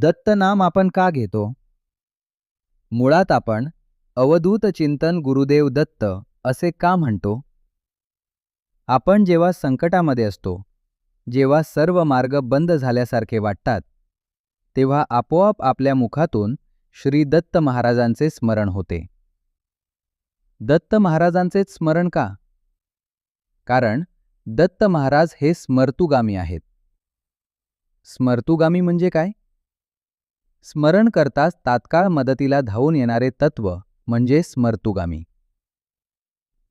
दत्त नाम आपण का घेतो? मुळात आपण अवधूत चिंतन गुरुदेव दत्त असे का म्हणतो? आपण जेव्हा संकटामध्ये असतो, जेव्हा सर्व मार्ग बंद झाल्यासारखे वाटतात, तेव्हा आपोआप आपल्या मुखातून श्री दत्त महाराजांचे स्मरण होते. दत्त महाराजांचेच स्मरण का? कारण दत्त महाराज हे स्मर्तुगामी आहेत. स्मर्तुगामी म्हणजे काय? स्मरण करताच तात्काळ मदतीला धावून येणारे तत्व म्हणजे स्मर्तुगामी.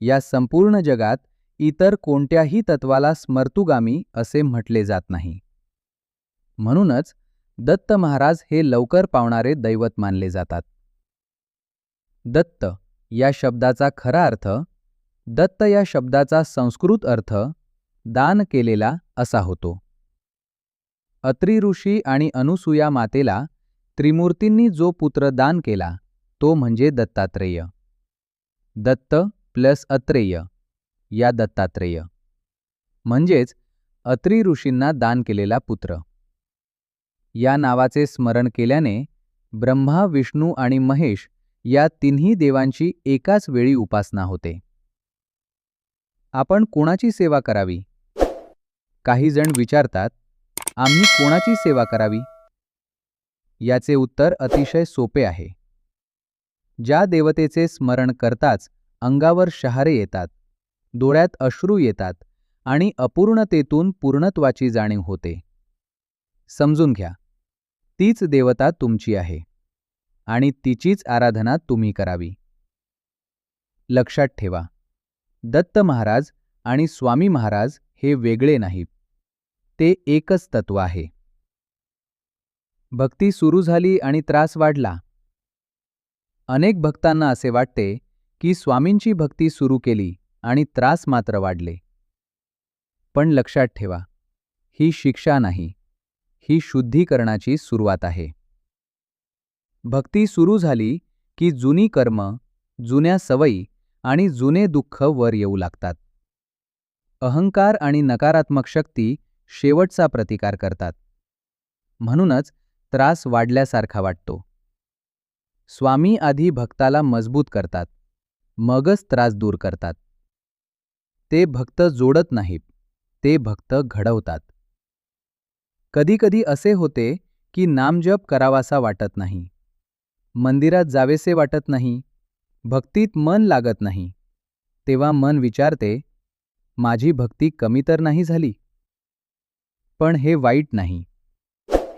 या संपूर्ण जगात इतर कोणत्याही तत्वाला स्मर्तुगामी असे म्हटले जात नाही. म्हणूनच दत्त महाराज हे लवकर पावणारे दैवत मानले जातात. दत्त या शब्दाचा खरा अर्थ, दत्त या शब्दाचा संस्कृत अर्थ दान केलेला असा होतो. अत्री ऋषी आणि अनुसूया मातेला त्रिमूर्तींनी जो पुत्र दान केला तो म्हणजे दत्तात्रेय. दत्त प्लस अत्रेय या दत्तात्रेय म्हणजेच अत्री ऋषींना दान केलेला पुत्र. या नावाचे स्मरण केल्याने ब्रह्मा, विष्णू आणि महेश या तिन्ही देवांची एकाच वेळी उपासना होते. आपण कोणाची सेवा करावी? काही जण विचारतात, आम्ही कोणाची सेवा करावी? याचे उत्तर अतिशय सोपे आहे. ज्या देवतेचे स्मरण करताच अंगावर शहारे येतात, डोळ्यात अश्रू येतात आणि अपूर्णतेतून पूर्णत्वाची जाणीव होते. समजून घ्या, तीच देवता तुमची आहे आणि तिचीच आराधना तुम्ही करावी. लक्षात ठेवा, दत्त महाराज आणि स्वामी महाराज हे वेगळे नाहीत, ते एकच तत्व आहे. भक्ती सुरू झाली आणि त्रास वाढला. अनेक भक्तांना असे वाटते की स्वामींची भक्ती सुरू केली आणि त्रास मात्र वाढले. पण लक्षात ठेवा, ही शिक्षा नाही, ही शुद्धीकरणाची सुरुवात आहे. भक्ती सुरू झाली की जुनी कर्म, जुन्या सवयी आणि जुने दुःख वर येऊ लागतात. अहंकार आणि नकारात्मक शक्ती शेवटचा प्रतिकार करतात. म्हणूनच त्रास वाढल्यासारखा वाटतो. स्वामी आधी भक्ताला मजबूत करतात, मगच त्रास दूर करतात. ते भक्त जोडत नाहीत, ते भक्त घडवतात. कधीकधी असे होते की नामजप करावासा वाटत नाही, मंदिरात जावेसे वाटत नाही, भक्तीत मन लागत नाही. तेव्हा मन विचारते, माझी भक्ती कमी तर नाही झाली? पण हे वाईट नाही.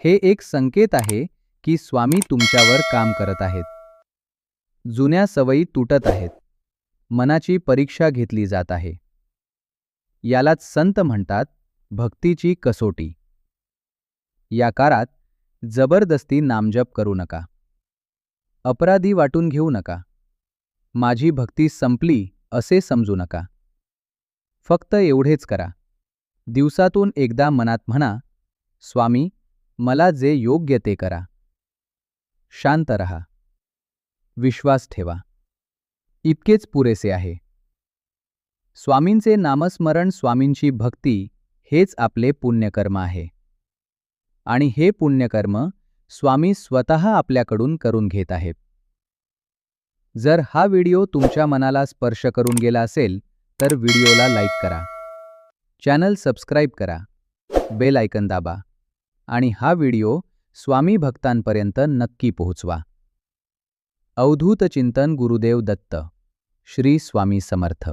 हे एक संकेत आहे की स्वामी तुमच्यावर काम करत आहेत. जुन्या सवयी तुटत आहेत, मनाची परीक्षा घेतली जात आहे. यालाच संत म्हणतात भक्तीची कसोटी. या काळात जबरदस्ती नामजप करू नका. अपराधी वाटून घेऊ नका. माझी भक्ती संपली असे समजू नका. फक्त एवढेच करा, दिवसातून एकदा मनात म्हणा, स्वामी, मला जे योग्य ते करा. शांत रहा, विश्वास ठेवा. इतकेच पुरेसे आहे. स्वामींचे नामस्मरण, स्वामींची भक्ती हेच आपले पुण्यकर्म आहे. आणि हे पुण्यकर्म स्वामी स्वतः आपल्याकडून करून घेत आहेत. जर हा व्हिडिओ तुमच्या मनाला स्पर्श करून गेला असेल तर व्हिडिओला लाईक करा, चॅनल सबस्क्राईब करा, बेल आयकन दाबा आणि हा व्हिडिओ स्वामी भक्तांपर्यंत नक्की पोहोचवा. अवधूत चिंतन गुरुदेव दत्त. श्री स्वामी समर्थ.